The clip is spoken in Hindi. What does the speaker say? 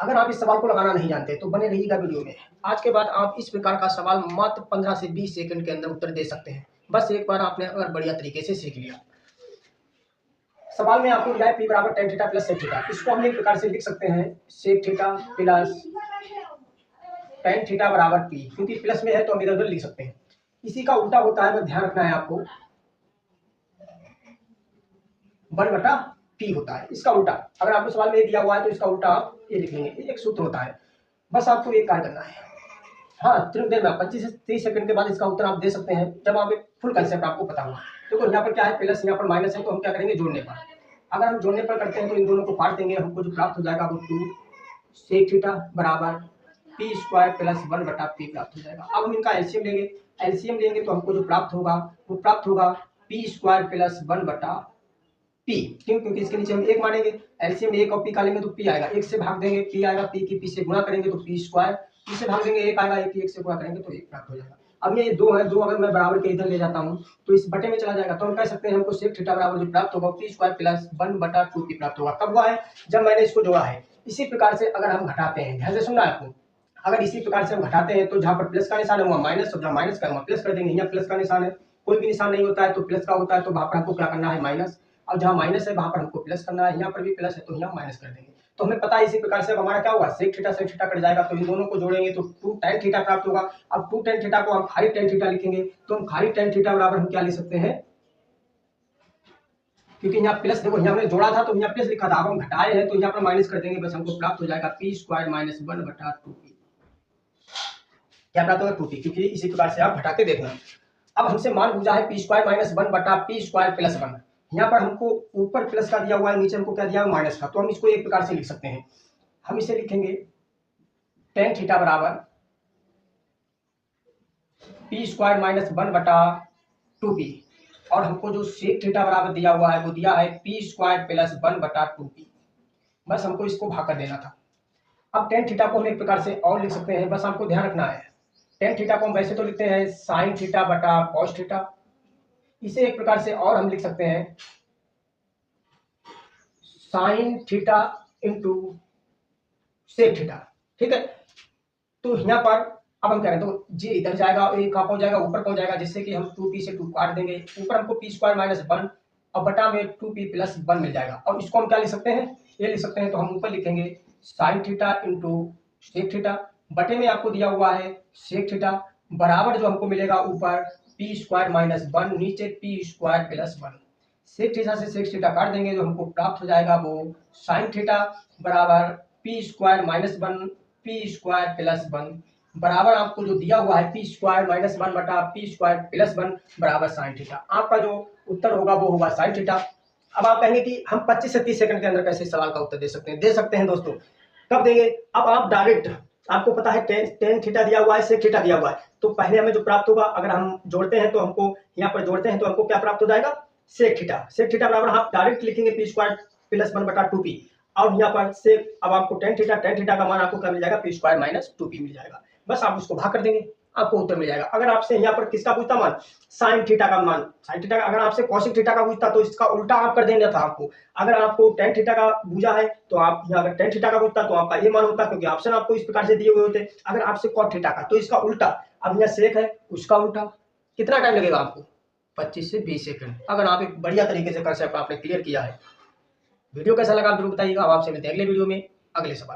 अगर आप इस सवाल को लगाना नहीं जानते तो बने रहिएगा वीडियो में। आज के बाद आप इस प्रकार का सवाल मात्र 15 से 20 सेकंड के अंदर उत्तर दे सकते हैं। बस एक बार आपने अगर बढ़िया तरीके से सीख लिया। सवाल में आपको दिया है पी बराबर tan theta plus sec theta. इसको हम एक प्रकार से लिख सकते हैं sec theta plus tan theta बराबर पी, क्योंकि प्लस में है तो हम इधर उधर लिख सकते हैं। इसी का उल्टा होता है, ध्यान रखना है आपको, 1/p होता है। इसका उल्टा अगर आपको सवाल में दिया हुआ है तो इसका उल्टा आप ये लिख लेंगे। एक सूत्र होता है, बस आपको एक कार्य करना है। हाँ, तुरंत देर में 25 से 30 सेकंड के बाद इसका उत्तर आप दे सकते हैं, जब आप एक फुल कंसेप्ट आपको पता हुआ। देखो यहाँ पर क्या है, प्लस यहाँ पर माइनस है, तो हम क्या करेंगे जोड़ने पर। अगर हम जोड़ने पर करते हैं तो इन दोनों को काट देंगे, हमको जो प्राप्त हो जाएगा वो 2 सेक थीटा बराबर पी स्क्वायर प्लस 1/p प्राप्त हो जाएगा। अब हम इनका एलसीएम लेंगे। एलसीएम लेंगे तो हमको जो प्राप्त होगा वो प्राप्त होगा पी स्क्वायर प्लस 1/p। क्यों? क्योंकि इसके नीचे हम एक मानेंगे, एलसीएम एक और पी का लेंगे तो पी आएगा, एक से भाग देंगे पी आएगा, पी की पी से गुणा करेंगे तो पी स्क्वायर, पी से भाग देंगे एक आएगा, एक से गुणा करेंगे तो एक प्राप्त हो जाएगा। अब ये दो है, दो अगर मैं बराबर के इधर ले जाता हूँ तो इस बटे में चला जाएगा, तो हम कह सकते हैं हमको सेक थीटा बराबर जो प्राप्त होगा पी स्क्वायर प्लस 1/2p प्राप्त होगा। कब हुआ है? जब मैंने इसको जोड़ा है। इसी प्रकार से अगर हम घटाते हैं, ध्यान से सुनना है आपको, अगर इसी प्रकार से हम घटाते हैं तो जहाँ पर प्लस का निशान है वहाँ माइनस, और जहाँ माइनस का वहाँ प्लस कर देंगे। यहाँ प्लस का निशान है, कोई भी निशान नहीं होता है तो प्लस का होता है, तो वहाँ पर हमको क्या करना है माइनस, और जहाँ माइनस है वहाँ पर हमको प्लस करना है। यहाँ पर भी प्लस है तो यहाँ माइनस कर देंगे। तो हमें पता है इसी प्रकार से अब हमारा क्या हुआ, सेक थीटा कट जाएगा, तो इन दोनों को जोड़ेंगे तो 2 tan थीटा प्राप्त होगा। अब 2 tan थीटा को हम खाली tan थीटा लिखेंगे, तो हम खाली tan थीटा बराबर हम क्या लिख सकते हैं, क्योंकि यहाँ प्लस, देखो यहाँ हमने जोड़ा था तो यहाँ प्लस लिखा था, अब हम घटाए हैं तो यहाँ पर माइनस कर देंगे, बस हमको प्राप्त हो जाएगा पी स्क्वायर माइनस 1/2p। क्या प्राप्त होगा? 2p, क्योंकि इसी प्रकार से आप घटा के देखना। अब हमसे मान पूछा है P square minus 1/p square plus 1। यहाँ पर हमको ऊपर प्लस का दिया हुआ है, नीचे हमको क्या दिया हुआ है माइनस का, तो हम इसको एक प्रकार से लिख सकते हैं। हम इसे लिखेंगे tan थीटा बराबर पी स्क्वायर माइनस 1/2p, और हमको जो सेक थीटा बराबर दिया हुआ है वो दिया है पी स्क्वायर प्लस 1/2p। बस हमको इसको भाग कर देना था। अब tan थीटा को हम एक प्रकार से और लिख सकते हैं, बस आपको ध्यान रखना है। tan थीटा को हम वैसे तो लिखते हैं साइन थीटा बटा कॉस थीटा, इसे एक प्रकार से और हम लिख सकते हैं sine theta into sec theta. ठीक है, तो यहाँ पर अब हम कह रहे हैं तो जी इधर जाएगा और ये कहाँ पहुंच जाएगा, ऊपर पहुंच जाएगा, जिससे कि हम 2p से 2 काट देंगे। ऊपर हमको पी स्क्वायर माइनस 1 और बटा में 2p प्लस 1 मिल जाएगा। और इसको हम क्या लिख सकते हैं, ये लिख सकते हैं, तो हम ऊपर लिखेंगे sine theta into sec theta, बटे में आपको दिया हुआ है सेक थीटा, बराबर जो हमको मिलेगा ऊपर पी स्क्वायर माइनस 1, नीचे P square plus 1। Sec theta से सेक थीटा काट देंगे, जो हमको प्राप्त हो जाएगा वो साइन थीटा बराबर P square minus 1 P square plus 1, बराबर आपको जो दिया हुआ है P square minus 1/p square plus 1 बराबर साइन थीटा। आपका जो उत्तर होगा वो होगा साइन थीटा। अब आप कहेंगे कि हम 25 से 30 सेकंड के अंदर कैसे सवाल का उत्तर दे सकते हैं? दे सकते हैं दोस्तों। कब देंगे? अब आप डायरेक्ट, आपको पता है tan थीटा दिया हुआ है, सेक थीटा दिया हुआ है, तो पहले हमें जो प्राप्त होगा, अगर हम जोड़ते हैं तो हमको यहाँ पर जोड़ते हैं तो हमको क्या प्राप्त हो जाएगा, सेक थीटा। सेक थीटा बराबर आप डायरेक्ट लिखेंगे पी स्क्वायर प्लस 1/2p, और यहाँ पर सेक, अब आपको tan थीटा का मान आपको क्या मिल जाएगा, पी स्क्वायर माइनस 2p मिल जाएगा। बस आप उसको भाग कर देंगे, आपको उत्तर मिल जाएगा। अगर आपसे यहाँ पर किसका पूछता मान, साइन थीटा का मान, साइन थीटा का, अगर आपसे कॉसिक थीटा का पूछता तो इसका उल्टा आप कर देना था आपको। अगर आपको tan थीटा का पूछा है तो आप यहाँ अगर tan थीटा का पूछता तो आपका ये मान होता, क्योंकि ऑप्शन आपको इस प्रकार से दिए हुए होते। अगर आपसे cot थीटा का तो इसका उल्टा, अब यहाँ सेक है उसका उल्टा। कितना टाइम लगेगा आपको? 25 से 20 सेकंड। अगर आप एक बढ़िया तरीके से कंसेप्ट आपने क्लियर किया है। वीडियो कैसा लगा जरूर बताइएगा। अब आपसे मिलते हैं अगले वीडियो में अगले सवाल।